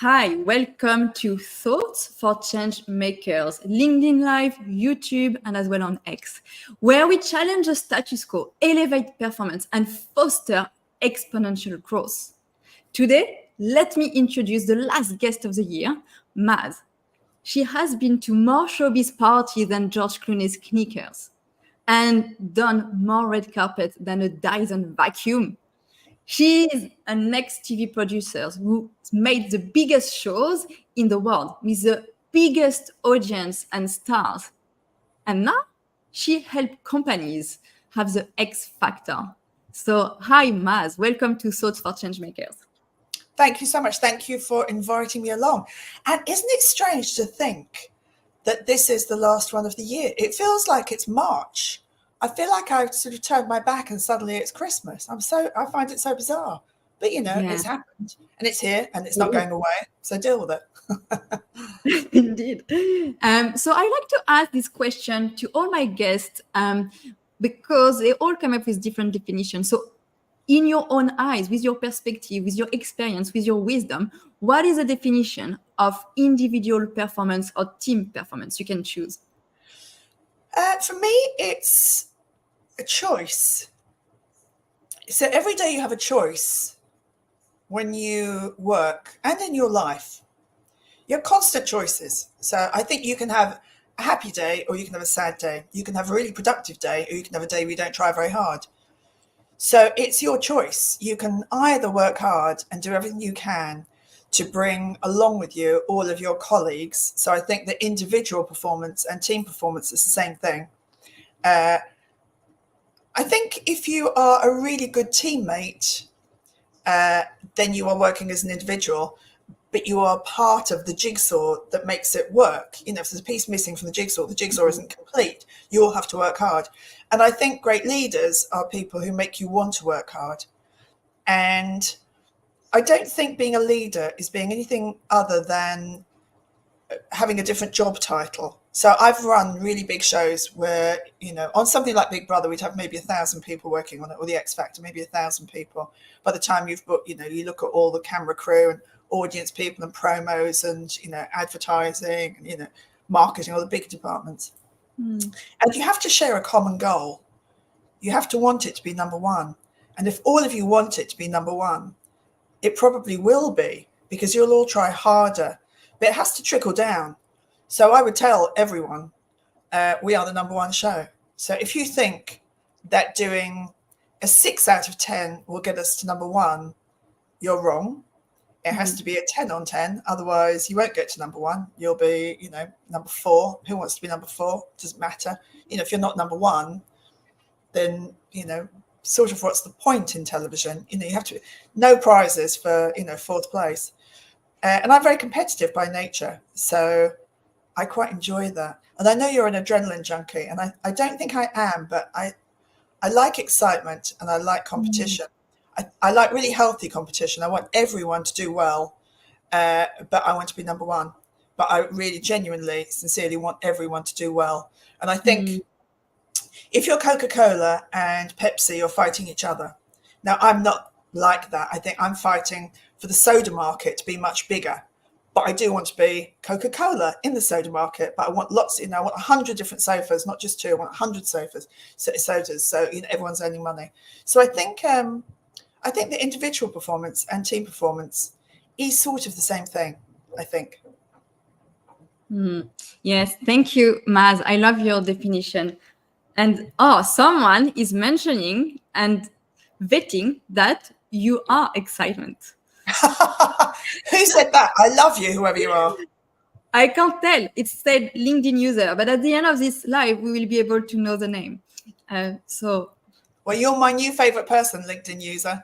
Hi, welcome to Thoughts for Change Makers, LinkedIn Live, YouTube, and as well on X, where we challenge the status quo, elevate performance, and foster exponential growth. Today, let me introduce the last guest of the year, Maz. She has been to more showbiz parties than George Clooney's knickers and done more red carpet than a Dyson vacuum. She is an ex-TV producer who made the biggest shows in the world with the biggest audience and stars. And now she helps companies have the X factor. So, hi, Maz. Welcome to Thoughts for Changemakers. Thank you so much. Thank you for inviting me along. And isn't it strange to think that this is the last one of the year? It feels like it's March. I feel like I've sort of turned my back and suddenly it's Christmas. I find it so bizarre. But It's happened and it's here and it's not going away. So deal with it. Indeed. So I like to ask this question to all my guests because they all come up with different definitions. So in your own eyes, with your perspective, with your experience, with your wisdom, what is the definition of individual performance or team performance? You can choose. For me, it's a choice. So every day you have a choice when you work and in your life. You have constant choices. So I think you can have a happy day or you can have a sad day. You can have a really productive day or you can have a day where you don't try very hard. So it's your choice. You can either work hard and do everything you can to bring along with you all of your colleagues. So I think that individual performance and team performance is the same thing. I think if you are a really good teammate, then you are working as an individual, but you are part of the jigsaw that makes it work. If there's a piece missing from the jigsaw isn't complete. You all have to work hard. And I think great leaders are people who make you want to work hard. And I don't think being a leader is being anything other than having a different job title. So I've run really big shows where, on something like Big Brother, we'd have maybe 1,000 people working on it, or the X Factor, maybe 1,000 people. By the time you've booked, you look at all the camera crew and audience people and promos and, advertising and, marketing, all the big departments. And you have to share a common goal. You have to want it to be number one. And if all of you want it to be number one, it probably will be, because you'll all try harder, but it has to trickle down. So I would tell everyone, we are the number one show. So if you think that doing a 6 out of 10 will get us to number one, you're wrong. It has to be a 10 on 10. Otherwise, you won't get to number one. You'll be, number 4. Who wants to be number 4? Doesn't matter. If you're not number one, then, sort of what's the point in television? You have to, no prizes for, 4th place. And I'm very competitive by nature. So I quite enjoy that. And I know you're an adrenaline junkie, and I don't think I am, but I like excitement and I like competition. I like really healthy competition. I want everyone to do well, but I want to be number one. But I really genuinely, sincerely want everyone to do well. And I think if you're Coca-Cola and Pepsi, you're fighting each other. Now, I'm not like that. I think I'm fighting for the soda market to be much bigger. But I do want to be Coca-Cola in the soda market. But I want lots, I want 100 different sofas, not just 2. I want 100 sodas. So everyone's earning money. So I think the individual performance and team performance is sort of the same thing, I think. Yes, thank you, Maz. I love your definition. And someone is mentioning and vetting that you are excitement. Who said that? I love you, whoever you are. I can't tell. It said LinkedIn user, but at the end of this live, we will be able to know the name. Well, you're my new favorite person, LinkedIn user.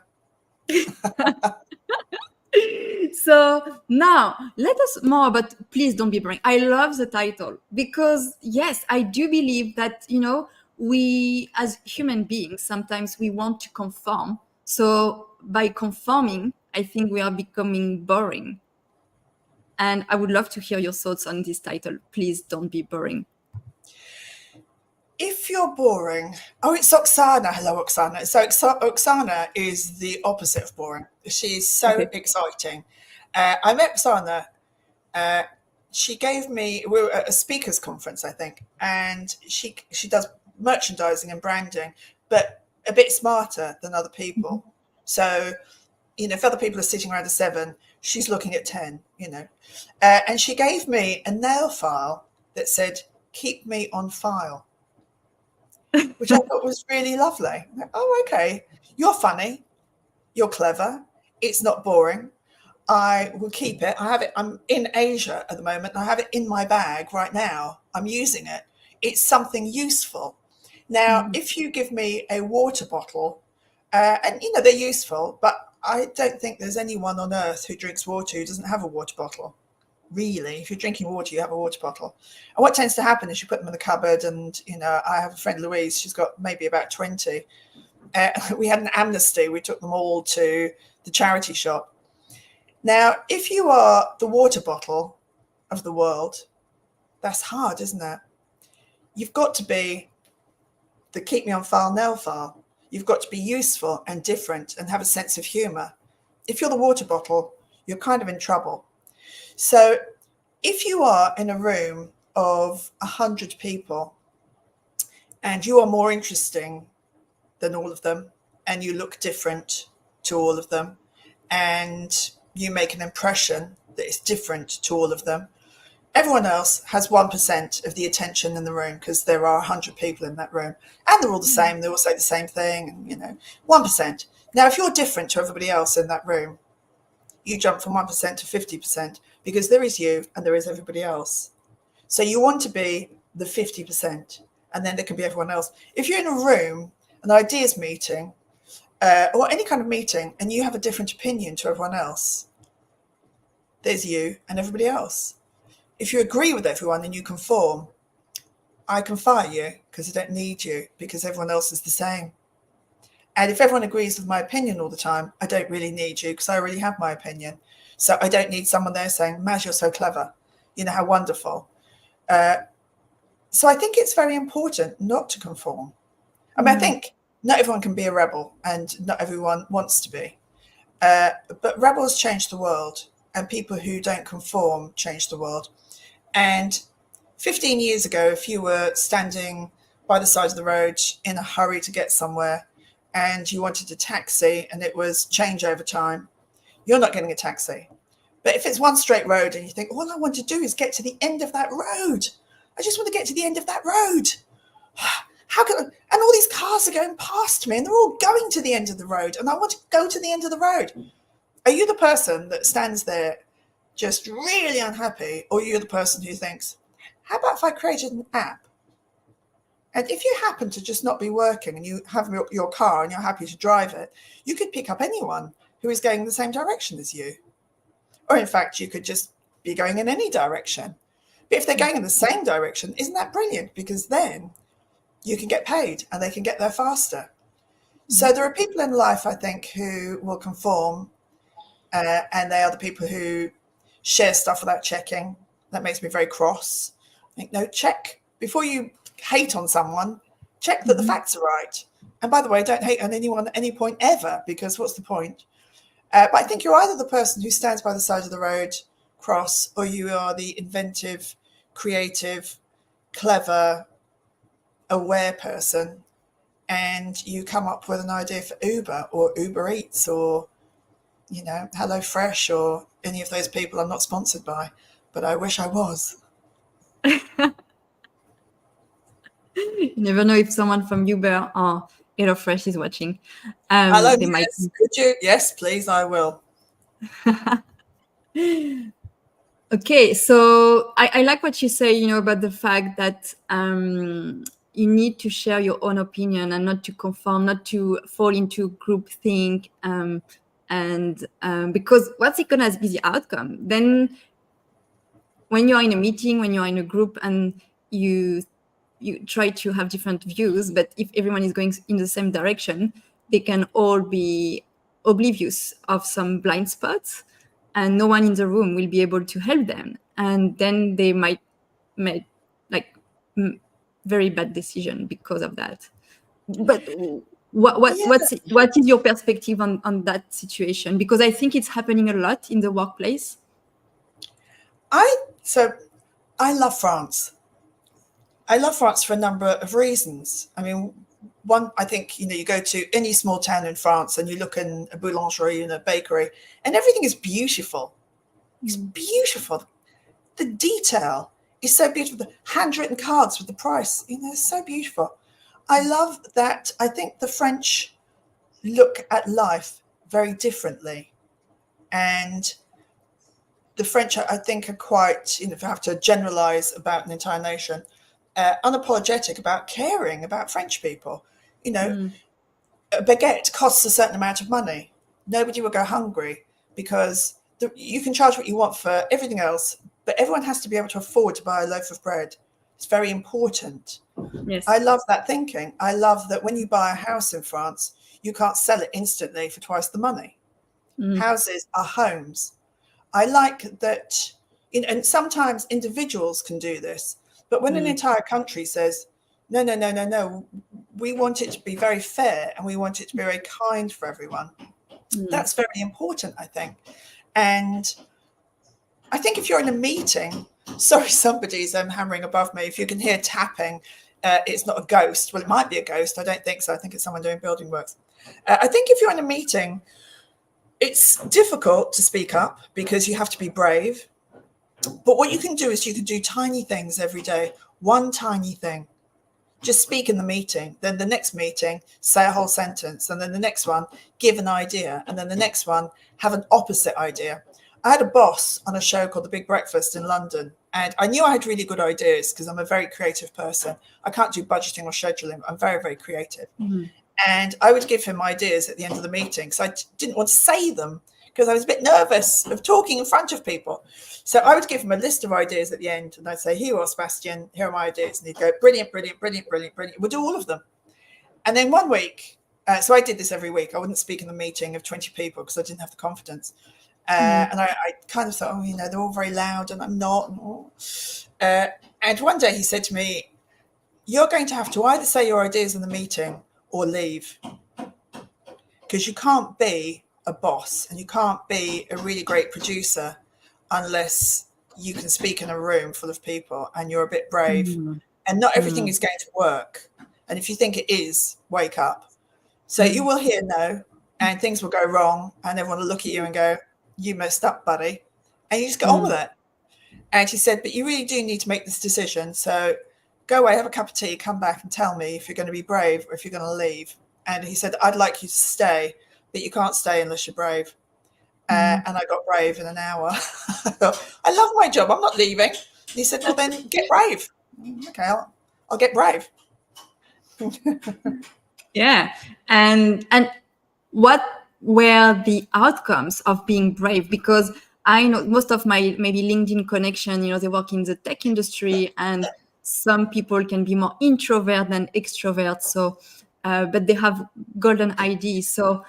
So now let us more, but please don't be boring. I love the title because yes, I do believe that, we as human beings, sometimes we want to conform. So by conforming, I think we are becoming boring. And I would love to hear your thoughts on this title. Please don't be boring. If you're boring, it's Oksana. Hello, Oksana. So Oksana is the opposite of boring. She's so exciting. I met Sana. She gave me, we were at a speakers conference, I think, and she does merchandising and branding, but a bit smarter than other people. So, if other people are sitting around a 7, she's looking at 10, and she gave me a nail file that said, "Keep me on file," which I thought was really lovely. Like, oh, okay. You're funny. You're clever. It's not boring. I will keep it. I have it. I'm in Asia at the moment. I have it in my bag right now. I'm using it. It's something useful. Now, if you give me a water bottle, and they're useful, but I don't think there's anyone on earth who drinks water who doesn't have a water bottle. Really, if you're drinking water, you have a water bottle. And what tends to happen is you put them in the cupboard, and I have a friend, Louise. She's got maybe about 20. We had an amnesty. We took them all to the charity shop. Now, if you are the water bottle of the world, that's hard, isn't it? You've got to be the keep me on file nail file. You've got to be useful and different and have a sense of humor. If you're the water bottle, you're kind of in trouble. So if you are in a room of 100 people and you are more interesting than all of them, and you look different to all of them, and you make an impression that is different to all of them, everyone else has 1% of the attention in the room, because there are 100 people in that room, and they're all the same. They all say the same thing, and 1%. Now, if you're different to everybody else in that room, you jump from 1% to 50%, because there is you and there is everybody else. So you want to be the 50%, and then there can be everyone else. If you're in a room, an ideas meeting, or any kind of meeting, and you have a different opinion to everyone else, there's you and everybody else. If you agree with everyone and you conform, I can fire you because I don't need you, because everyone else is the same. And if everyone agrees with my opinion all the time, I don't really need you, because I already have my opinion. So I don't need someone there saying, "Maz, you're so clever. How wonderful." So I think it's very important not to conform. I mean, I think not everyone can be a rebel, and not everyone wants to be. But rebels change the world, and people who don't conform change the world. And 15 years ago, if you were standing by the side of the road in a hurry to get somewhere, and you wanted a taxi and it was changeover time, you're not getting a taxi. But if it's one straight road and you think, all I want to do is get to the end of that road. I just want to get to the end of that road. How can and all these cars are going past me, and they're all going to the end of the road, and I want to go to the end of the road. Are you the person that stands there just really unhappy, or you're the person who thinks, how about if I created an app? And if you happen to just not be working and you have your car and you're happy to drive it, you could pick up anyone who is going in the same direction as you. Or in fact, you could just be going in any direction. But if they're going in the same direction, isn't that brilliant? Because then you can get paid and they can get there faster. So there are people in life, I think, who will conform, and they are the people who share stuff without checking. That makes me very cross. I think, no, check. Before you hate on someone, check that the facts are right. And by the way, don't hate on anyone at any point ever, because what's the point? But I think you're either the person who stands by the side of the road, cross, or you are the inventive, creative, clever, aware person, and you come up with an idea for Uber or Uber Eats or Hello Fresh or any of those people I'm not sponsored by, but I wish I was. You never know if someone from Uber or Hello Fresh is watching. Hello, they might. yes. Could you? Yes, please, I will. Okay, so I like what you say, about the fact that you need to share your own opinion and not to conform, not to fall into groupthink, and because what's it gonna be the outcome? Then when you're in a meeting, when you're in a group, and you try to have different views, but if everyone is going in the same direction, they can all be oblivious of some blind spots, and no one in the room will be able to help them, and then they might make very bad decision because of that. But Yeah, What is your perspective on that situation? Because I think it's happening a lot in the workplace. so I love France. I love France for a number of reasons. I mean, one, I think, you go to any small town in France and you look in a boulangerie and a bakery, and everything is beautiful. It's beautiful. The detail is so beautiful. The handwritten cards with the price, it's so beautiful. I love that. I think the French look at life very differently. And the French, I think, are quite, if I have to generalize about an entire nation, unapologetic about caring about French people. A baguette costs a certain amount of money. Nobody will go hungry because you can charge what you want for everything else, but everyone has to be able to afford to buy a loaf of bread. It's very important. Yes. I love that thinking. I love that when you buy a house in France, you can't sell it instantly for twice the money. Houses are homes. I like that, and sometimes individuals can do this, but when an entire country says, no, no, no, no, no, we want it to be very fair and we want it to be very kind for everyone. That's very important, I think. And I think if you're in a meeting, sorry, somebody's hammering above me. If you can hear tapping, it's not a ghost. Well, it might be a ghost. I don't think so. I think it's someone doing building works. I think if you're in a meeting, it's difficult to speak up because you have to be brave. But what you can do is you can do tiny things every day. One tiny thing. Just speak in the meeting. Then the next meeting, say a whole sentence. And then the next one, give an idea. And then the next one, have an opposite idea. I had a boss on a show called The Big Breakfast in London. And I knew I had really good ideas because I'm a very creative person. I can't do budgeting or scheduling. I'm very, very creative. And I would give him ideas at the end of the meeting. So I didn't want to say them because I was a bit nervous of talking in front of people. So I would give him a list of ideas at the end. And I'd say, here you are, Sebastian, here are my ideas. And he'd go, brilliant, brilliant, brilliant, brilliant, brilliant. We'll do all of them. And then one week, so I did this every week. I wouldn't speak in the meeting of 20 people because I didn't have the confidence. And I kind of thought, they're all very loud and I'm not. And one day he said to me, you're going to have to either say your ideas in the meeting or leave, because you can't be a boss and you can't be a really great producer unless you can speak in a room full of people and you're a bit brave. And not everything is going to work. And if you think it is, wake up. So you will hear no, and things will go wrong, and everyone will look at you and go, you messed up, buddy. And you just get on with it. And he said, but you really do need to make this decision. So go away, have a cup of tea, come back and tell me if you're going to be brave or if you're going to leave. And he said, I'd like you to stay, but you can't stay unless you're brave. And I got brave in an hour. I thought, I love my job. I'm not leaving. And he said, well, then get brave. Okay, I'll get brave. Yeah. And what were the outcomes of being brave? Because I know most of my maybe LinkedIn connection, they work in the tech industry, and some people can be more introvert than extrovert. So, but they have golden ideas. So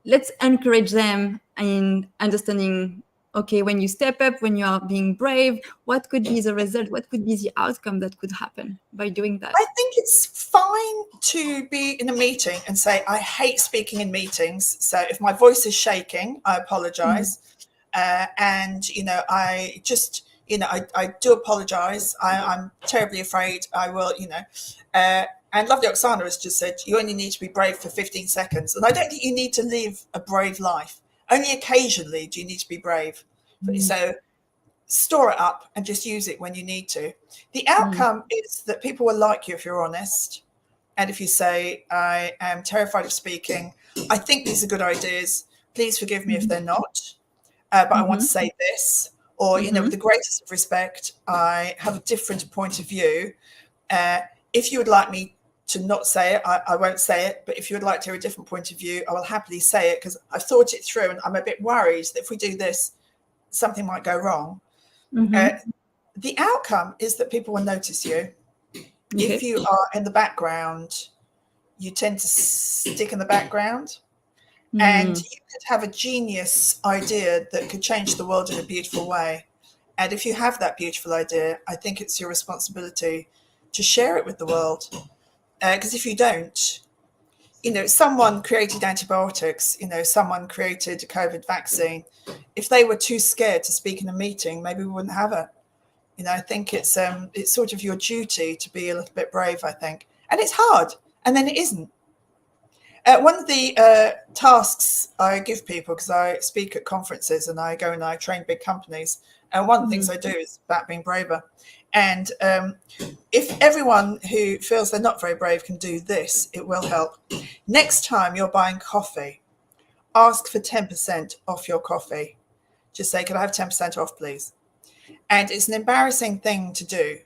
let's encourage them in understanding, okay, when you step up, when you are being brave, what could be the result? What could be the outcome that could happen by doing that? I think it's fine to be in a meeting and say, I hate speaking in meetings. So if my voice is shaking, I apologize. And, I just, I do apologize. I'm terribly afraid I will, and lovely Oksana has just said, you only need to be brave for 15 seconds. And I don't think you need to live a brave life. Only occasionally do you need to be brave. So store it up and just use it when you need to. The outcome is that people will like you if you're honest. And if you say, I am terrified of speaking, I think these are good ideas. Please forgive me if they're not. But I want to say this. Or, with the greatest of respect, I have a different point of view. If you would like me to not say it, I won't say it. But if you would like to hear a different point of view, I will happily say it because I've thought it through and I'm a bit worried that if we do this, something might go wrong. The outcome is that people will notice you. If you are in the background, you tend to stick in the background. And you could have a genius idea that could change the world in a beautiful way. And if you have that beautiful idea, I think it's your responsibility to share it with the world. Because if you don't, someone created antibiotics, someone created a COVID vaccine. If they were too scared to speak in a meeting, maybe we wouldn't have it. I think it's sort of your duty to be a little bit brave, I think. And it's hard, and then it isn't. One of the tasks I give people, because I speak at conferences and I go and I train big companies, and one of the things I do is about being braver. And if everyone who feels they're not very brave can do this, it will help. Next time you're buying coffee, ask for 10% off your coffee. Just say, "Can I have 10% off, please?" And it's an embarrassing thing to do.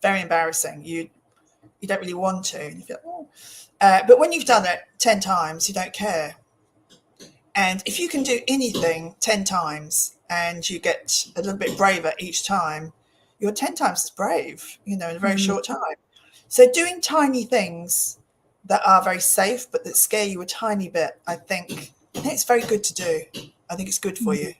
Very embarrassing. You don't really want to. And you feel, oh. But when you've done it 10 times, you don't care. And if you can do anything 10 times and you get a little bit braver each time, you're 10 times as brave, in a very short time. So doing tiny things that are very safe, but that scare you a tiny bit, I think it's very good to do. I think it's good for you.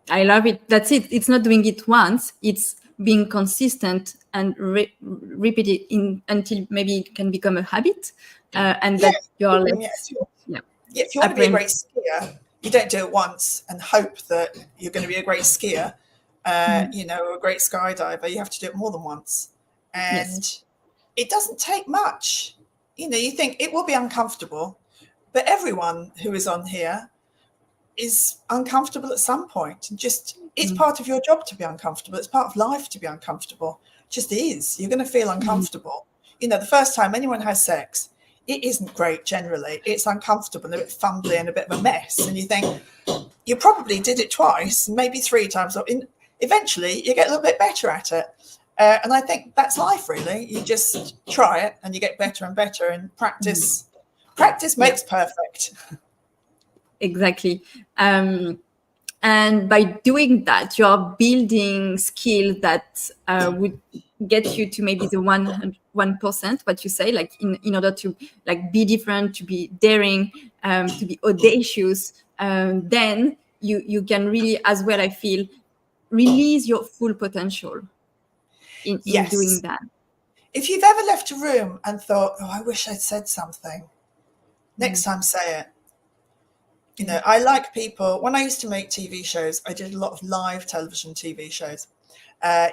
I love it. That's it. It's not doing it once. It's being consistent and repeat it until maybe it can become a habit, and that you're less. If you want to be a great skier, you don't do it once and hope that you're going to be a great skier, or a great skydiver. You have to do it more than once, and it doesn't take much. You think it will be uncomfortable, but everyone who is on here is uncomfortable at some point. And it's part of your job to be uncomfortable. It's part of life to be uncomfortable. It just is. You're going to feel uncomfortable. The first time anyone has sex, it isn't great generally. It's uncomfortable and a bit fumbly and a bit of a mess. And you think, you probably did it twice, maybe 3 times. Eventually, you get a little bit better at it. And I think that's life, really. You just try it and you get better and better. And practice makes perfect. Exactly. And by doing that, you are building skills that would get you to maybe the 1%, what you say, like in order to be different, to be daring, to be audacious, then you can really, as well, I feel, release your full potential in doing that. If you've ever left a room and thought, "Oh, I wish I'd said something," next time say it. I like people. When I used to make TV shows, I did a lot of live television TV shows.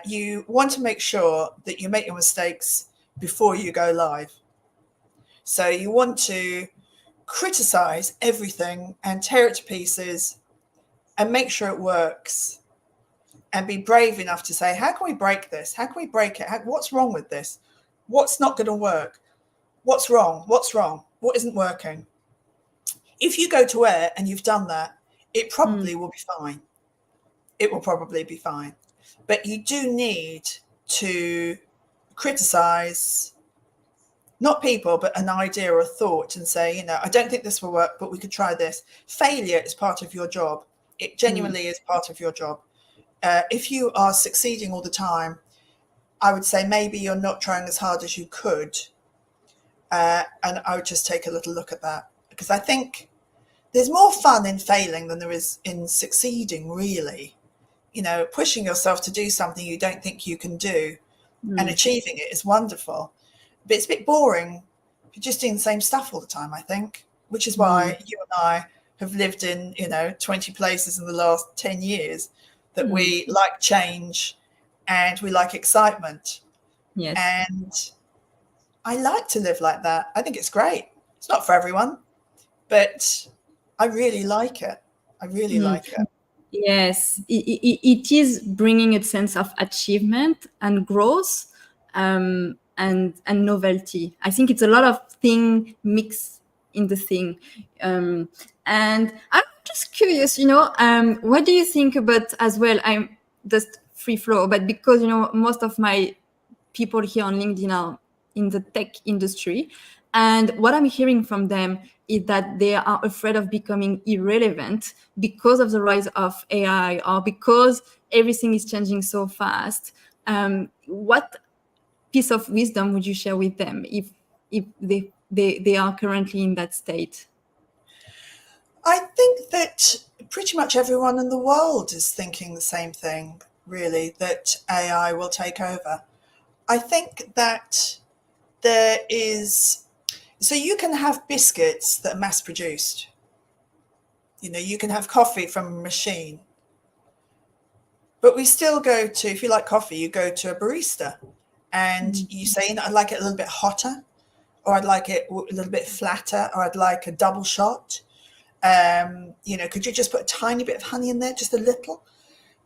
You want to make sure that you make your mistakes before you go live. So you want to criticize everything and tear it to pieces and make sure it works, and be brave enough to say, how can we break this? How can we break it? What's wrong with this? What's not going to work? What's wrong? What's wrong? What isn't working? If you go to air and you've done that, it probably will be fine. It will probably be fine. But you do need to criticize, not people, but an idea or a thought, and say, I don't think this will work, but we could try this. Failure is part of your job. It genuinely is part of your job. If you are succeeding all the time, I would say maybe you're not trying as hard as you could. And I would just take a little look at that, because I think there's more fun in failing than there is in succeeding, really. Pushing yourself to do something you don't think you can do and achieving it is wonderful. But it's a bit boring. You're just doing the same stuff all the time, I think, which is why you and I have lived in, 20 places in the last 10 years, that we like change and we like excitement. Yes. And I like to live like that. I think it's great. It's not for everyone, but I really like it. I really like it. Yes, it is bringing a sense of achievement and growth, and novelty. I think it's a lot of things mixed in the thing. And I'm just curious, what do you think about, as well, I'm just free flow, but because, most of my people here on LinkedIn are in the tech industry, and what I'm hearing from them is that they are afraid of becoming irrelevant because of the rise of AI, or because everything is changing so fast. What piece of wisdom would you share with them if they are currently in that state? I think that pretty much everyone in the world is thinking the same thing, really, that AI will take over. I think that there is So you can have biscuits that are mass produced. You can have coffee from a machine. But we still go to, if you like coffee, you go to a barista and you say, I'd like it a little bit hotter, or I'd like it a little bit flatter, or I'd like a double shot. Could you just put a tiny bit of honey in there, just a little?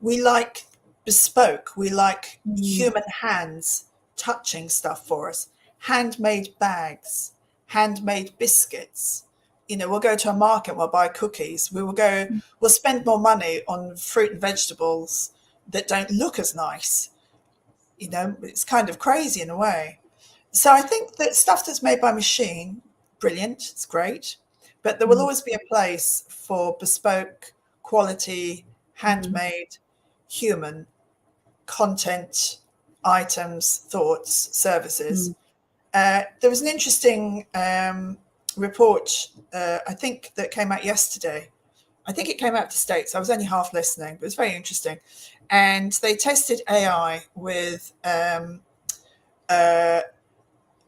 We like bespoke. We like human hands touching stuff for us. Handmade bags, handmade biscuits. We'll go to a market, we'll buy cookies. We'll spend more money on fruit and vegetables that don't look as nice. It's kind of crazy in a way. So I think that stuff that's made by machine, brilliant, it's great. But there will always be a place for bespoke, quality, handmade, human content, items, thoughts, services. There was an interesting report, I think, that came out yesterday. I think it came out to States. I was only half listening, but it was very interesting. And they tested AI with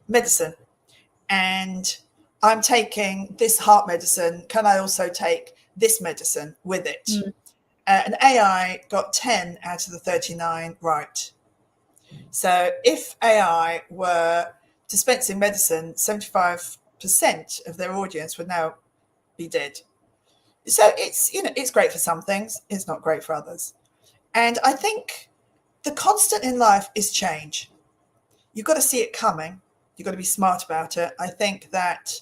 medicine. And I'm taking this heart medicine. Can I also take this medicine with it? And AI got 10 out of the 39 right. So if AI were dispensing medicine, 75% of their audience would now be dead. So it's great for some things. It's not great for others. And I think the constant in life is change. You've got to see it coming. You've got to be smart about it. I think that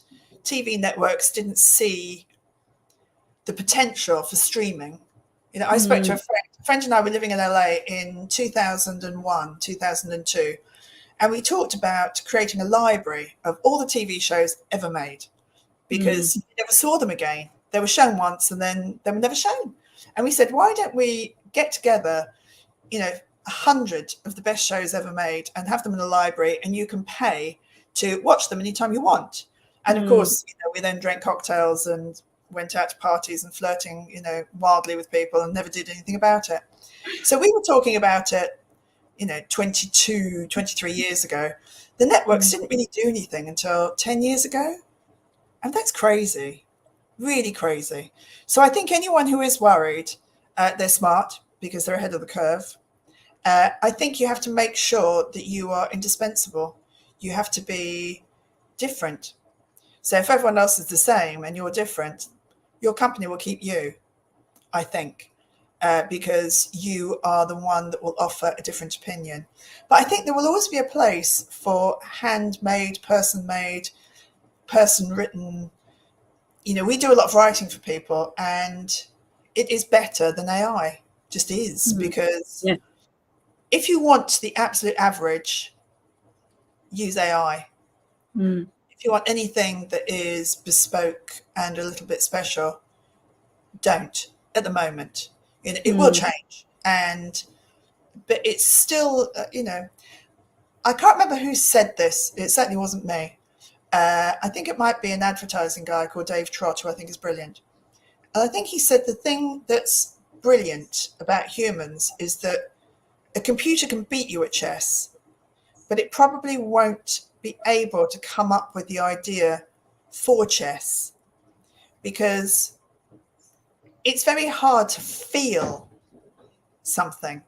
TV networks didn't see the potential for streaming. I spoke to a friend and I were living in LA in 2001, 2002. And we talked about creating a library of all the TV shows ever made, because you never saw them again. They were shown once and then they were never shown. And we said, why don't we get together, 100 of the best shows ever made and have them in a library, and you can pay to watch them anytime you want. And of course, we then drank cocktails and went out to parties and flirting, wildly with people, and never did anything about it. So we were talking about it, 22, 23 years ago. The networks didn't really do anything until 10 years ago. And that's crazy, really crazy. So I think anyone who is worried, they're smart because they're ahead of the curve. I think you have to make sure that you are indispensable. You have to be different. So if everyone else is the same and you're different, your company will keep you, I think, because you are the one that will offer a different opinion. But I think there will always be a place for handmade, person-made, person-written. We do a lot of writing for people, and it is better than AI, just is, because if you want the absolute average, use AI. If you want anything that is bespoke and a little bit special, don't at the moment. It will change, but it's still, I can't remember who said this. It certainly wasn't me. I think it might be an advertising guy called Dave Trott, who I think is brilliant. And I think he said the thing that's brilliant about humans is that a computer can beat you at chess, but it probably won't be able to come up with the idea for chess, because it's very hard to feel something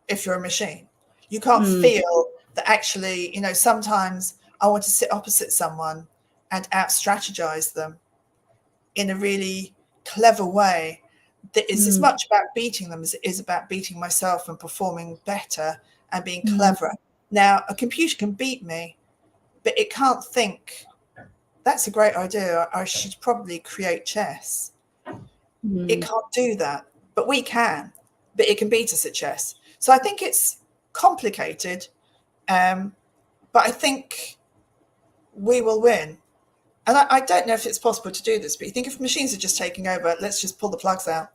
if you're a machine. You can't feel that actually, sometimes I want to sit opposite someone and out-strategize them in a really clever way that is as much about beating them as it is about beating myself and performing better and being cleverer. Now, a computer can beat me, but it can't think, that's a great idea, I should probably create chess. It can't do that, but we can. But it can beat us at chess. So I think it's complicated, but I think we will win. And I don't know if it's possible to do this, but you think if machines are just taking over, let's just pull the plugs out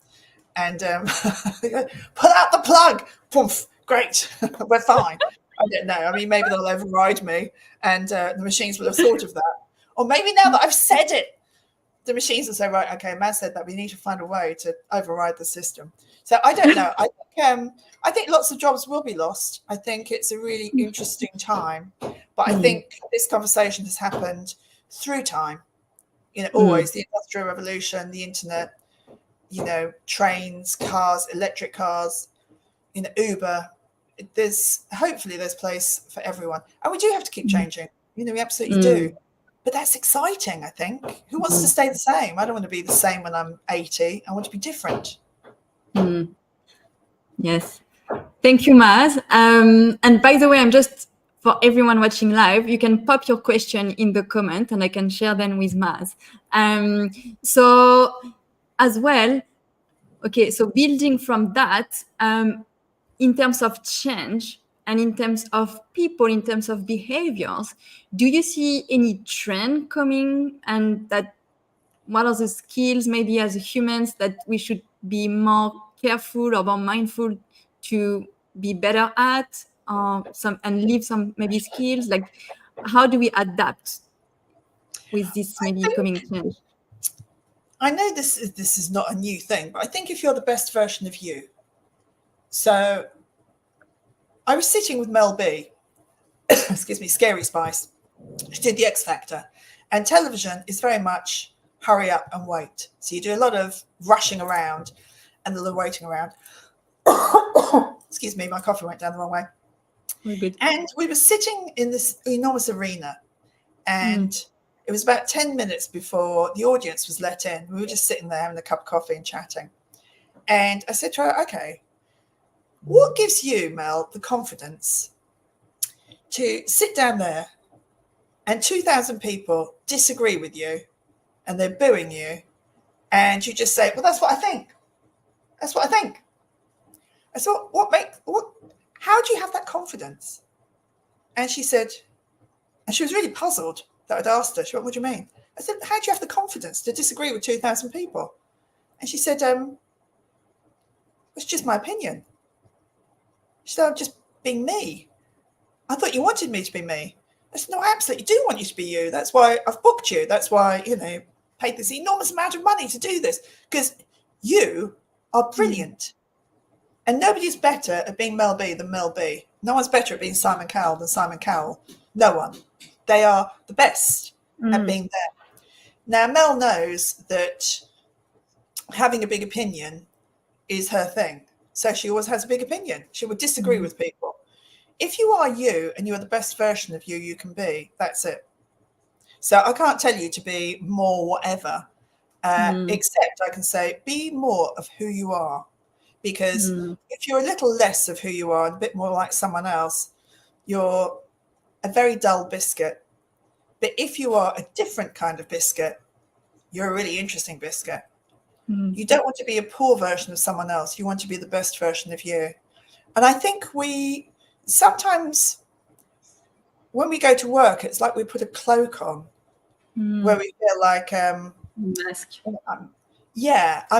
and pull out the plug. Poof, great, we're fine. I don't know. I mean, maybe they'll override me, and the machines will have thought of that. Or maybe now that I've said it, the machines will say, right, okay, Maz said that, we need to find a way to override the system. So I don't know. I think lots of jobs will be lost. I think it's a really interesting time. But I think this conversation has happened through time. Always the Industrial Revolution, the internet, trains, cars, electric cars, Uber. Hopefully there's place for everyone. And we do have to keep changing. We absolutely do. But that's exciting, I think. Who wants to stay the same? I don't want to be the same when I'm 80. I want to be different. Yes. Thank you, Maz. And by the way, for everyone watching live, you can pop your question in the comment and I can share them with Maz. So as well, okay, so building from that, in terms of change and in terms of people, in terms of behaviors, do you see any trend coming, and what are the skills maybe as humans that we should be more careful or more mindful to be better at, and leave some maybe skills? Like, how do we adapt with this maybe coming change? I know this is not a new thing, but I think if you're the best version of you. So I was sitting with Mel B, excuse me, Scary Spice. She did the X Factor, and television is very much hurry up and wait. So you do a lot of rushing around and a little waiting around. Excuse me, my coffee went down the wrong way. We're good. And we were sitting in this enormous arena, and it was about 10 minutes before the audience was let in. We were just sitting there having a cup of coffee and chatting. And I said to her, okay, what gives you, Mel, the confidence to sit down there and 2,000 people disagree with you and they're booing you, and you just say, well, that's what I think. That's what I think. I thought, how do you have that confidence? And she said, and she was really puzzled that I'd asked her. She went, what do you mean? I said, how do you have the confidence to disagree with 2,000 people? And she said, it's just my opinion. She said, I'm just being me. I thought you wanted me to be me. I said, no, I absolutely do want you to be you. That's why I've booked you. That's why, paid this enormous amount of money to do this, because you are brilliant. And nobody's better at being Mel B than Mel B. No one's better at being Simon Cowell than Simon Cowell. No one. They are the best at being there. Now, Mel knows that having a big opinion is her thing. So she always has a big opinion. She would disagree with people. If you are you and you're the best version of you can be, that's it. So I can't tell you to be more whatever, except I can say be more of who you are. Because if you're a little less of who you are and a bit more like someone else, you're a very dull biscuit. But if you are a different kind of biscuit, you're a really interesting biscuit. You don't want to be a poor version of someone else. You want to be the best version of you. And I think we sometimes, when we go to work, it's like we put a cloak on where we feel like, I'm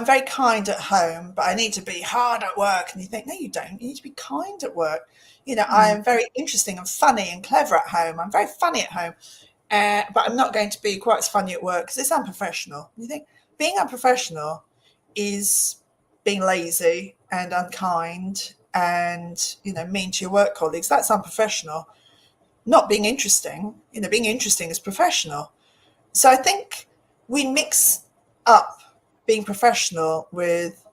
very kind at home, but I need to be hard at work. And you think, no, you don't. You need to be kind at work. I am very interesting and funny and clever at home. I'm very funny at home, but I'm not going to be quite as funny at work because it's unprofessional. You think being unprofessional is being lazy and unkind and, mean to your work colleagues. That's unprofessional. Not being interesting. Being interesting is professional. So I think we mix up being professional with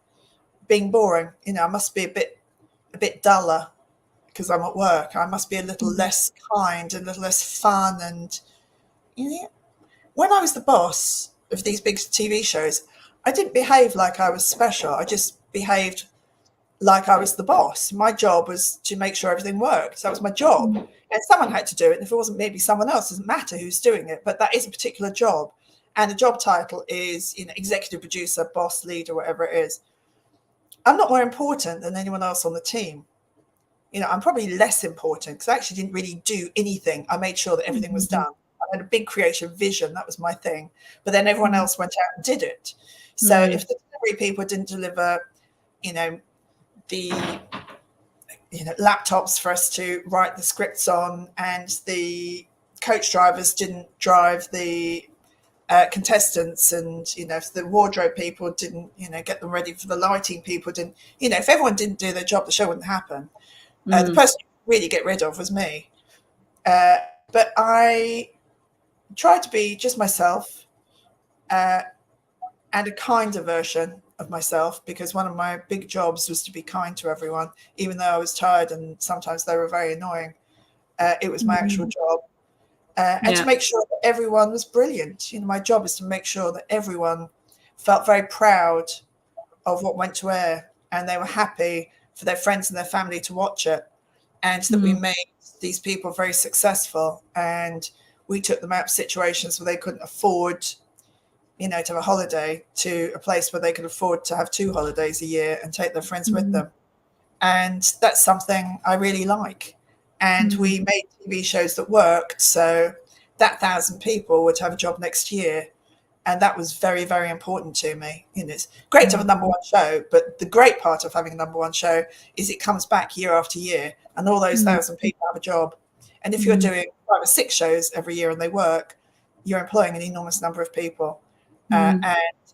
being boring. I must be a bit duller because I'm at work. I must be a little less kind and a little less fun. And when I was the boss of these big TV shows, I didn't behave like I was special. I just behaved like I was the boss. My job was to make sure everything worked. That was my job. And someone had to do it. And if it wasn't maybe someone else, it doesn't matter who's doing it. But that is a particular job. And the job title is, executive producer, boss, leader, whatever it is. I'm not more important than anyone else on the team. I'm probably less important because I actually didn't really do anything. I made sure that everything was done. I had a big creative vision. That was my thing. But then everyone else went out and did it. So if the delivery people didn't deliver, the laptops for us to write the scripts on, and the coach drivers didn't drive the contestants, and if the wardrobe people didn't get them ready for the lighting people didn't, if everyone didn't do their job, the show wouldn't happen. The person you really get rid of was me. But I tried to be just myself, and a kinder version of myself, because one of my big jobs was to be kind to everyone, even though I was tired and sometimes they were very annoying. It was my actual job. And to make sure that everyone was brilliant. My job is to make sure that everyone felt very proud of what went to air, and they were happy for their friends and their family to watch it, and that we made these people very successful, and we took them out of situations where they couldn't afford, to have a holiday, to a place where they could afford to have 2 holidays a year and take their friends with them. And that's something I really like. And we made TV shows that worked, so that 1,000 people would have a job next year. And that was very, very important to me. It's great to have a number 1 show, but the great part of having a number 1 show is it comes back year after year, and all those 1,000 people have a job. And if you're doing 5 or 6 shows every year and they work, you're employing an enormous number of people. And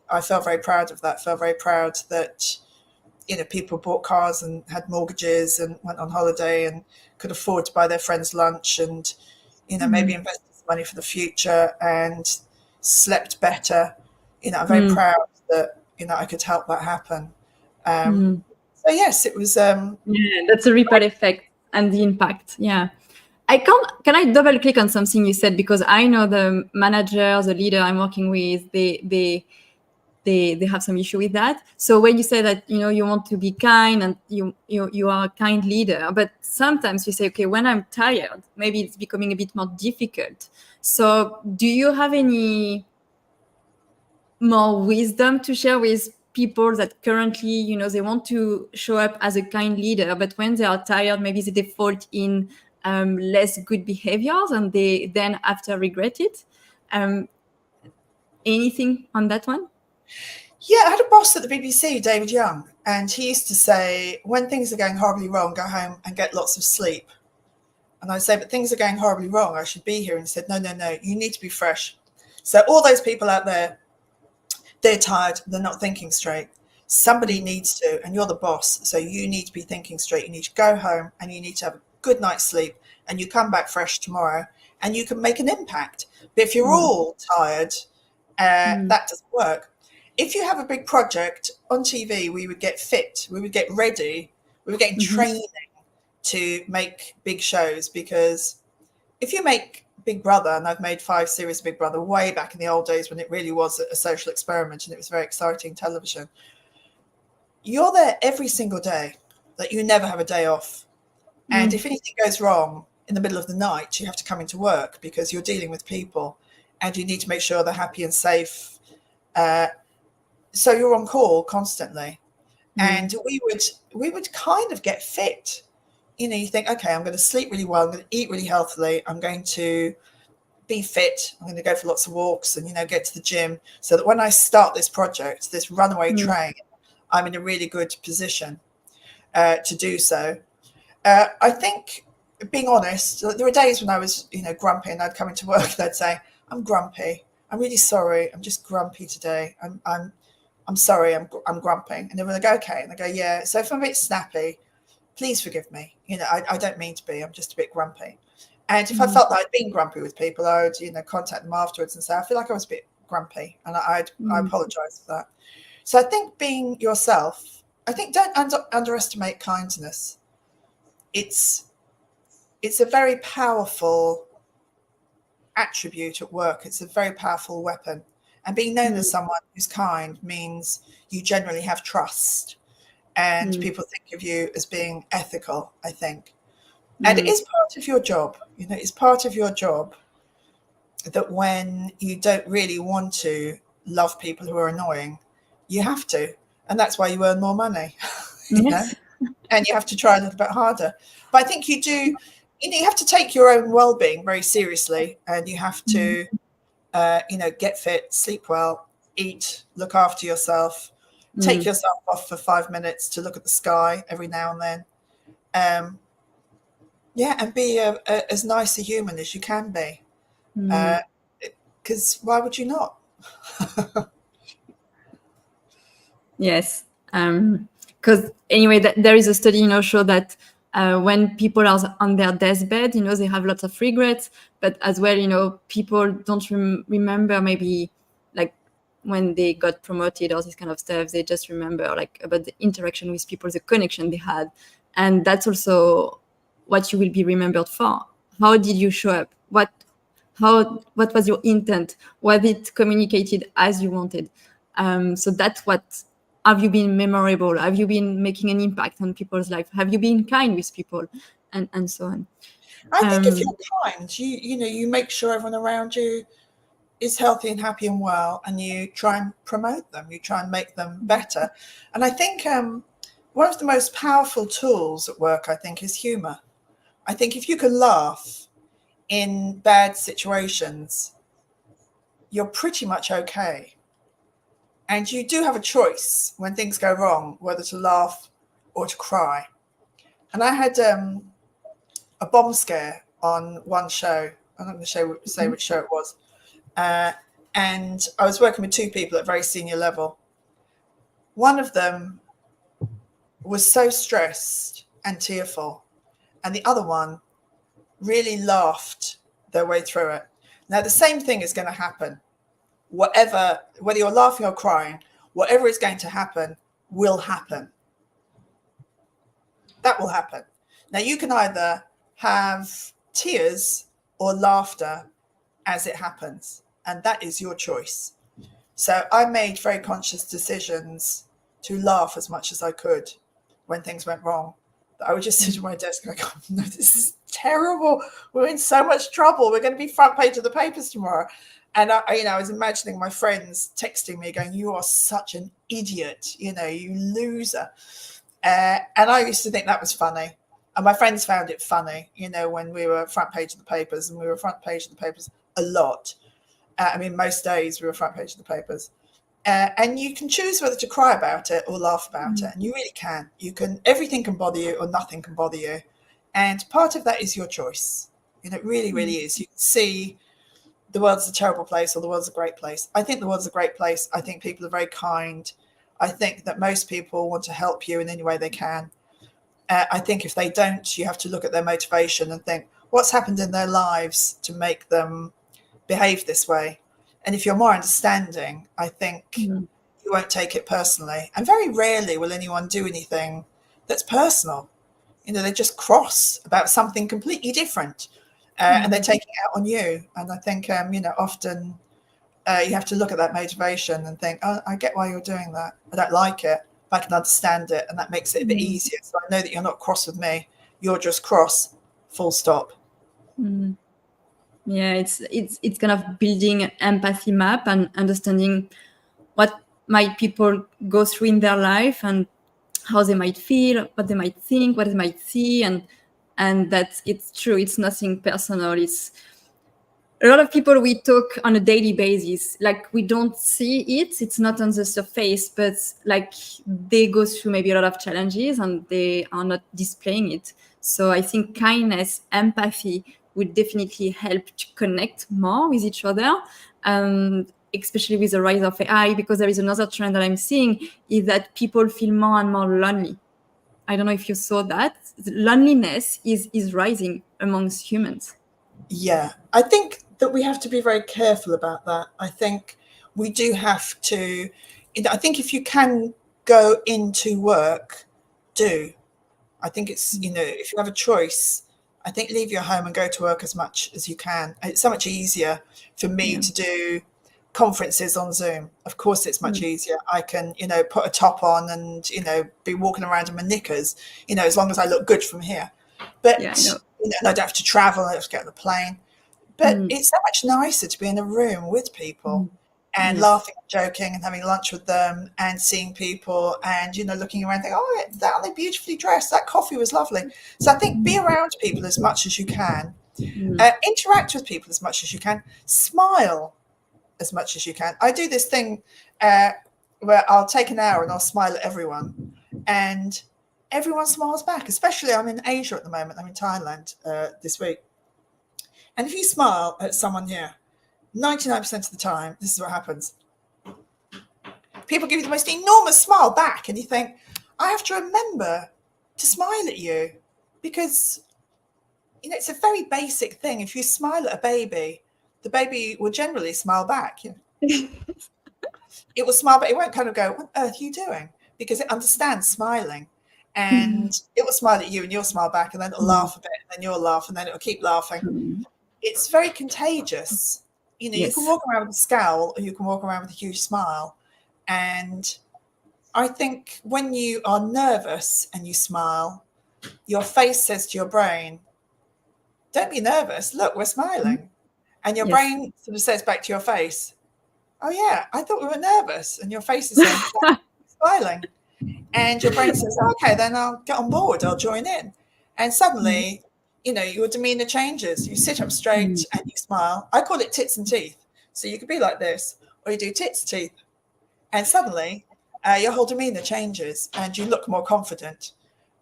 I felt very proud of that. Felt very proud that, people bought cars and had mortgages and went on holiday and could afford to buy their friends lunch, and, maybe invested some money for the future and slept better. I'm very proud that, I could help that happen. So yes, it was. That's a ripple effect and the impact. Yeah. Can I double click on something you said? Because I know the manager, the leader I'm working with, they have some issue with that. So when you say that, you want to be kind and you are a kind leader, but sometimes you say, okay, when I'm tired, maybe it's becoming a bit more difficult. So do you have any more wisdom to share with people that currently, they want to show up as a kind leader, but when they are tired, maybe they default in less good behaviors and they then after regret it? Anything on that one? Yeah, I had a boss at the BBC, David Young, and he used to say, when things are going horribly wrong, go home and get lots of sleep. And I'd say, but things are going horribly wrong, I should be here. And he said, no, you need to be fresh. So all those people out there, they're tired, they're not thinking straight. Somebody needs to, and you're the boss, so you need to be thinking straight. You need to go home and you need to have a good night's sleep, and you come back fresh tomorrow and you can make an impact. But if you're all tired, that doesn't work. If you have a big project on TV, we would get fit, we would get ready, we were getting training to make big shows. Because if you make Big Brother, and I've made 5 series of Big Brother way back in the old days when it really was a social experiment and it was very exciting television, you're there every single day, that you never have a day off. And if anything goes wrong in the middle of the night, you have to come into work because you're dealing with people and you need to make sure they're happy and safe. So you're on call constantly. And we would kind of get fit. You think, okay, I'm going to sleep really well, I'm going to eat really healthily, I'm going to be fit, I'm going to go for lots of walks and, get to the gym, so that when I start this project, this runaway train, I'm in a really good position to do so. I think, being honest, there were days when I was, grumpy, and I'd come into work and I'd say, I'm grumpy, I'm really sorry, I'm just grumpy today, I'm sorry, I'm grumpy. And then when they go, okay, and I go, yeah, so if I'm a bit snappy, please forgive me. I don't mean to be, I'm just a bit grumpy. And if I felt that I'd been grumpy with people, I would, contact them afterwards and say, I feel like I was a bit grumpy, and I apologize for that. So I think being yourself, I think don't underestimate kindness. It's a very powerful attribute at work. It's a very powerful weapon. And being known as someone who's kind means you generally have trust, and people think of you as being ethical, I think. And it is part of your job. It's part of your job that when you don't really want to love people who are annoying, you have to. And that's why you earn more money, Yes. and you have to try a little bit harder. But I think you do, you have to take your own well-being very seriously, and you have to, get fit, sleep well, eat, look after yourself, take yourself off for 5 minutes to look at the sky every now and then. And be as nice a human as you can be. Because why would you not? Yes. Because anyway, there is a study, show that when people are on their deathbed, they have lots of regrets, but as well, people don't remember maybe like when they got promoted or this kind of stuff. They just remember like about the interaction with people, the connection they had. And that's also what you will be remembered for. How did you show up? What was your intent? Was it communicated as you wanted? So that's what. Have you been memorable? Have you been making an impact on people's life? Have you been kind with people, and so on? I think if you're kind, you make sure everyone around you is healthy and happy and well, and you try and promote them. You try and make them better. And I think one of the most powerful tools at work, I think, is humor. I think if you can laugh in bad situations, you're pretty much okay. And you do have a choice when things go wrong, whether to laugh or to cry. And I had a bomb scare on one show. I'm not going to say which show it was. And I was working with two people at a very senior level. One of them was so stressed and tearful, and the other one really laughed their way through it. Now, the same thing is going to happen. Whether you're laughing or crying, whatever is going to happen will happen. That will happen. Now, you can either have tears or laughter as it happens, and that is your choice. So I made very conscious decisions to laugh as much as I could when things went wrong. I would just sit at my desk and go, no, this is terrible. We're in so much trouble. We're going to be front page of the papers tomorrow. And I was imagining my friends texting me going, you are such an idiot, you loser. And I used to think that was funny. And my friends found it funny, when we were front page of the papers, and we were front page of the papers a lot. Most days we were front page of the papers. And you can choose whether to cry about it or laugh about it. And you really can. Everything can bother you or nothing can bother you. And part of that is your choice. It really, really is. You can see the world's a terrible place or the world's a great place. I think the world's a great place. I think people are very kind. I think that most people want to help you in any way they can. I think if they don't, you have to look at their motivation and think, what's happened in their lives to make them behave this way? And if you're more understanding, I think you won't take it personally. And very rarely will anyone do anything that's personal. They're just cross about something completely different. And they're taking it out on you. And I think, often you have to look at that motivation and think, oh, I get why you're doing that. I don't like it, but I can understand it. And that makes it a bit easier. So I know that you're not cross with me. You're just cross, full stop. Yeah, it's kind of building an empathy map and understanding what might people go through in their life and how they might feel, what they might think, what they might see, and that it's true. It's nothing personal. It's a lot of people we talk on a daily basis. Like we don't see it. It's not on the surface, but like they go through maybe a lot of challenges and they are not displaying it. So I think kindness, empathy would definitely help to connect more with each other. Especially with the rise of AI, because there is another trend that I'm seeing is that people feel more and more lonely. I don't know if you saw that. Loneliness is rising amongst humans. Yeah, I think that we have to be very careful about that. I think we do have to, I think if you can go into work, do. I think it's, if you have a choice, I think leave your home and go to work as much as you can. It's so much easier for me to do conferences on Zoom. Of course, it's much easier. I can, put a top on and, be walking around in my knickers, as long as I look good from here. But, I don't have to travel. I don't have to get on the plane. But it's so much nicer to be in a room with people and laughing, joking and having lunch with them and seeing people and, looking around thinking, oh, aren't they beautifully dressed? That coffee was lovely. So I think be around people as much as you can. Interact with people as much as you can. Smile as much as you can. I do this thing where I'll take an hour and I'll smile at everyone and everyone smiles back, especially I'm in Asia at the moment. I'm in Thailand this week. And if you smile at someone here, 99% of the time, this is what happens. People give you the most enormous smile back and you think, I have to remember to smile at you because, you know, it's a very basic thing. If you smile at a baby, the baby will generally smile back. You know? It will smile, but it won't kind of go, what on earth are you doing? Because it understands smiling. And it will smile at you and you'll smile back, and then it'll laugh a bit, and then you'll laugh, and then it'll keep laughing. It's very contagious. You know, you can walk around with a scowl, or you can walk around with a huge smile. And I think when you are nervous and you smile, your face says to your brain, don't be nervous. Look, we're smiling. And your brain sort of says back to your face, oh yeah, I thought we were nervous. And your face is saying, we're smiling. And your brain says, oh, okay, then I'll get on board. I'll join in. And suddenly, you know, your demeanor changes. You sit up straight and you smile. I call it tits and teeth. So you could be like this, or you do tits, teeth. And suddenly your whole demeanor changes and you look more confident.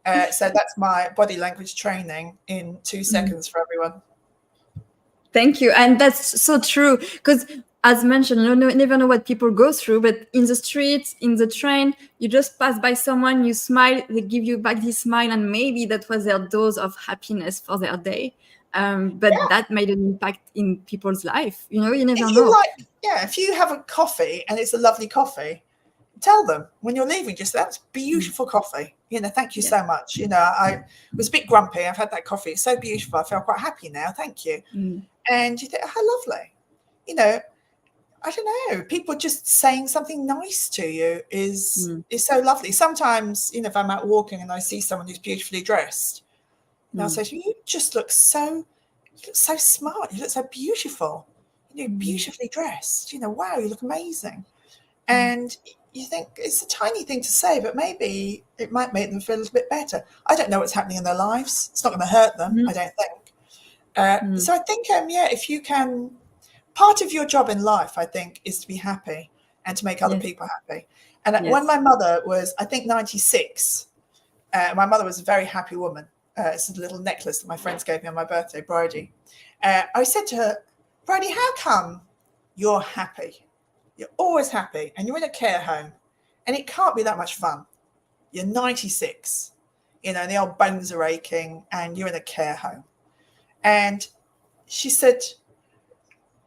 So that's my body language training in 2 seconds for everyone. Thank you. And that's so true. Because as mentioned, you never know what people go through, but in the streets, in the train, you just pass by someone, you smile, they give you back this smile, and maybe that was their dose of happiness for their day. But that made an impact in people's life. You know, you never know. If you have a coffee and it's a lovely coffee, tell them when you're leaving, just that's beautiful coffee. You know, thank you so much. You know, I was a bit grumpy. I've had that coffee. It's so beautiful. I feel quite happy now. Thank you. And you think, how lovely. You know, I don't know. People just saying something nice to you is so lovely. Sometimes, you know, if I'm out walking and I see someone who's beautifully dressed, and I'll say to you, you just look so smart. You look so beautiful. You're beautifully dressed. You know, wow, you look amazing. And you think it's a tiny thing to say, but maybe it might make them feel a little bit better. I don't know what's happening in their lives. It's not going to hurt them, I don't think. So I think, if you can, part of your job in life, I think, is to be happy and to make other people happy. And when my mother was, I think, 96, my mother was a very happy woman. It's a little necklace that my friends gave me on my birthday, Bridie. I said to her, Bridie, how come you're happy? You're always happy and you're in a care home and it can't be that much fun. You're 96, you know, and the old bones are aching and you're in a care home. And she said,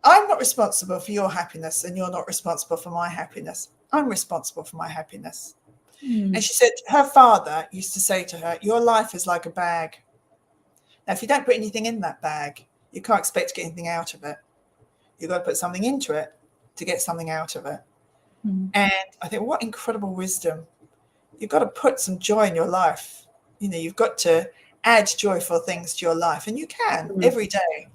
I'm not responsible for your happiness and you're not responsible for my happiness. I'm responsible for my happiness. And she said her father used to say to her, your life is like a bag. Now, if you don't put anything in that bag, you can't expect to get anything out of it. You've got to put something into it to get something out of it. And I think, what incredible wisdom. You've got to put some joy in your life. You know, you've got to add joyful things to your life. And you can every day.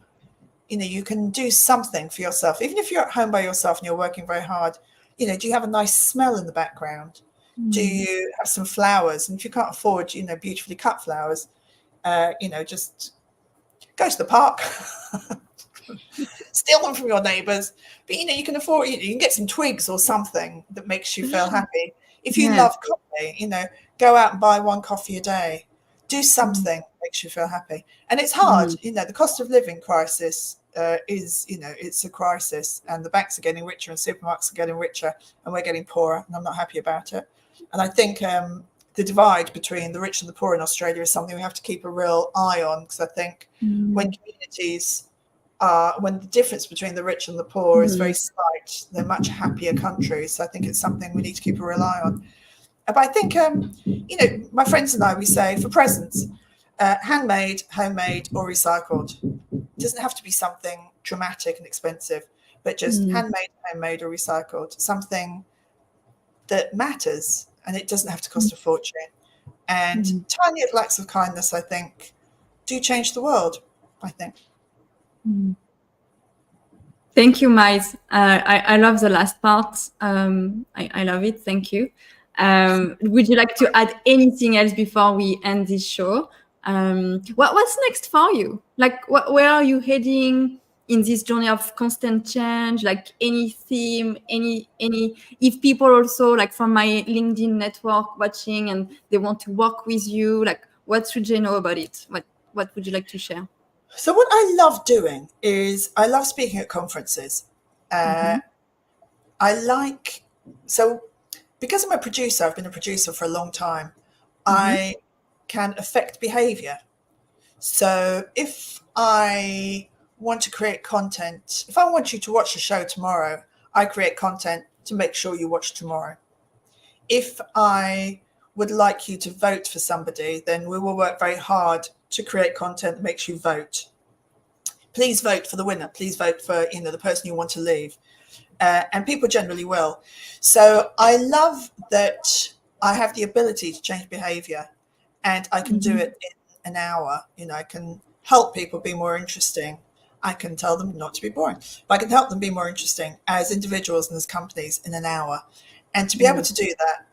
You know, you can do something for yourself. Even if you're at home by yourself and you're working very hard, you know, do you have a nice smell in the background? Do you have some flowers? And if you can't afford, you know, beautifully cut flowers, you know, just go to the park, steal them from your neighbours. But, you know, you can afford, you can get some twigs or something that makes you feel happy. If you love coffee, you know, go out and buy 1 coffee a day. Do something that makes you feel happy. And it's hard. You know, the cost of living crisis is, you know, it's a crisis, and the banks are getting richer and supermarkets are getting richer and we're getting poorer, and I'm not happy about it. And I think the divide between the rich and the poor in Australia is something we have to keep a real eye on, because I think when communities when the difference between the rich and the poor is very slight, they're much happier countries. So I think it's something we need to keep a real eye on. But I think, you know, my friends and I, we say for presents, handmade, homemade or recycled. It doesn't have to be something dramatic and expensive, but just handmade, homemade or recycled, something that matters, and it doesn't have to cost a fortune. And tiny little acts of kindness, I think, do change the world, I think. Thank you, Maz. I love the last part. I love it. Thank you. Would you like to add anything else before we end this show? What's next for you? Like, where are you heading in this journey of constant change? Like, any theme, any, if people also, like, from my LinkedIn network watching and they want to work with you, like, what should they know about it? What would you like to share? So what I love doing is I love speaking at conferences. Because I'm a producer, I've been a producer for a long time, I can affect behavior. So if I want to create content, if I want you to watch the show tomorrow, I create content to make sure you watch tomorrow. If I would like you to vote for somebody, then we will work very hard to create content that makes you vote. Please vote for the winner. Please vote for the person you want to leave. And people generally will. So I love that I have the ability to change behavior, and I can do it in an hour. I can help people be more interesting. I can tell them not to be boring, but I can help them be more interesting as individuals and as companies in an hour. And to be able to do that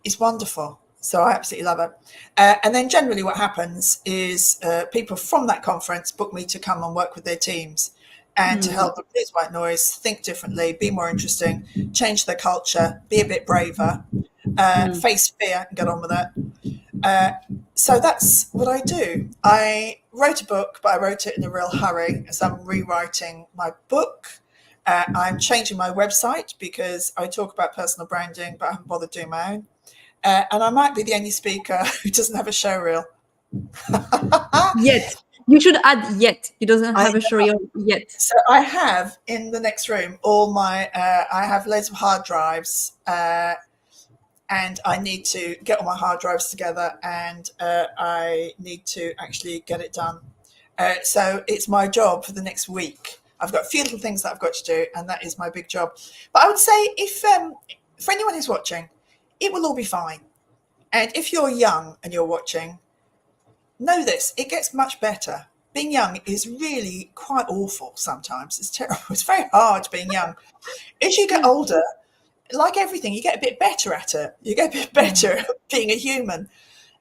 is wonderful. So I absolutely love it. And then generally what happens is people from that conference book me to come and work with their teams and to help them reduce white noise, think differently, be more interesting, change their culture, be a bit braver, face fear and get on with it. So that's what I do. I wrote a book, but I wrote it in a real hurry as I'm rewriting my book. I'm changing my website because I talk about personal branding, but I haven't bothered doing my own. And I might be the only speaker who doesn't have a show reel. Yet. You should add yet. He doesn't have a show reel yet. So I have in the next room all my, I have loads of hard drives, and I need to get all my hard drives together, and I need to actually get it done. So it's my job for the next week. I've got a few little things that I've got to do, and that is my big job. But I would say if for anyone who's watching, it will all be fine. And if you're young and you're watching, know this, it gets much better. Being young is really quite awful sometimes. It's terrible. It's very hard being young. As you get older, like everything, you get a bit better at it. You get a bit better at being a human.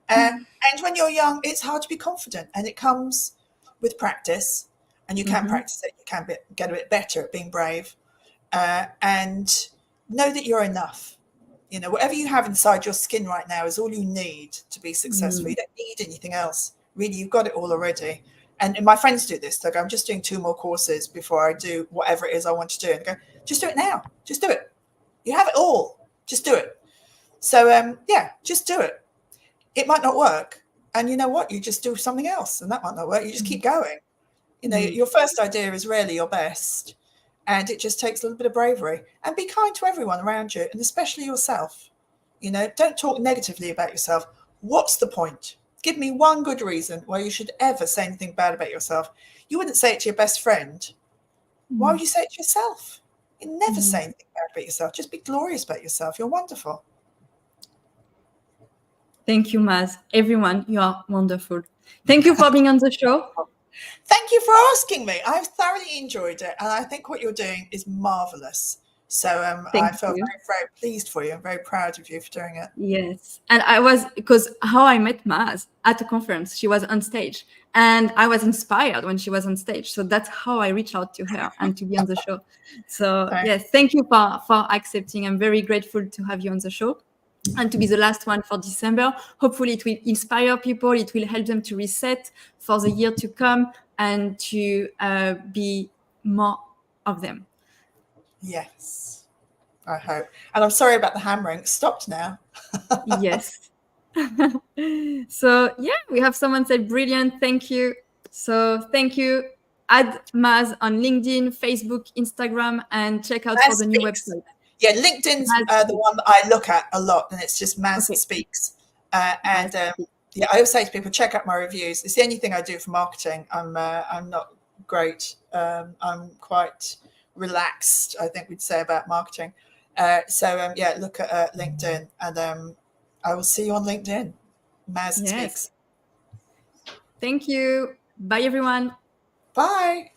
And when you're young, it's hard to be confident. And it comes with practice. And you can practice it. You can get a bit better at being brave. And know that you're enough. Whatever you have inside your skin right now is all you need to be successful. You don't need anything else. Really, you've got it all already. And my friends do this. They go, I'm just doing 2 more courses before I do whatever it is I want to do. And I go, just do it now. Just do it. You have it all. Just do it. So, just do it. It might not work. And you know what? You just do something else. And that might not work. You just keep going. Your first idea is rarely your best. And it just takes a little bit of bravery. And be kind to everyone around you, and especially yourself. Don't talk negatively about yourself. What's the point? Give me one good reason why you should ever say anything bad about yourself. You wouldn't say it to your best friend. Why would you say it to yourself? You never say anything bad about yourself. Just be glorious about yourself. You're wonderful. Thank you, Maz. Everyone, you are wonderful. Thank you for being on the show. Thank you for asking me. I've thoroughly enjoyed it, and I think what you're doing is marvelous. So I feel very, very pleased for you. I'm very proud of you for doing it. Yes. And because how I met Maz at a conference, she was on stage, and I was inspired when she was on stage. So that's how I reached out to her and to be on the show. So yes, thank you for accepting. I'm very grateful to have you on the show. And to be the last one for December. Hopefully it will inspire people. It will help them to reset for the year to come and to be more of them. Yes, I hope. And I'm sorry about the hammering. It stopped now. Yes. So we have someone said brilliant. Thank you. So thank you. Add Maz on LinkedIn, Facebook, Instagram, and check out for the new website. Yeah, LinkedIn's the one that I look at a lot, and it's just Maz Speaks. I always say to people, check out my reviews. It's the only thing I do for marketing. I'm not great. I'm quite relaxed, I think we'd say, about marketing. Look at LinkedIn, and I will see you on LinkedIn. Maz Speaks. Thank you. Bye, everyone. Bye.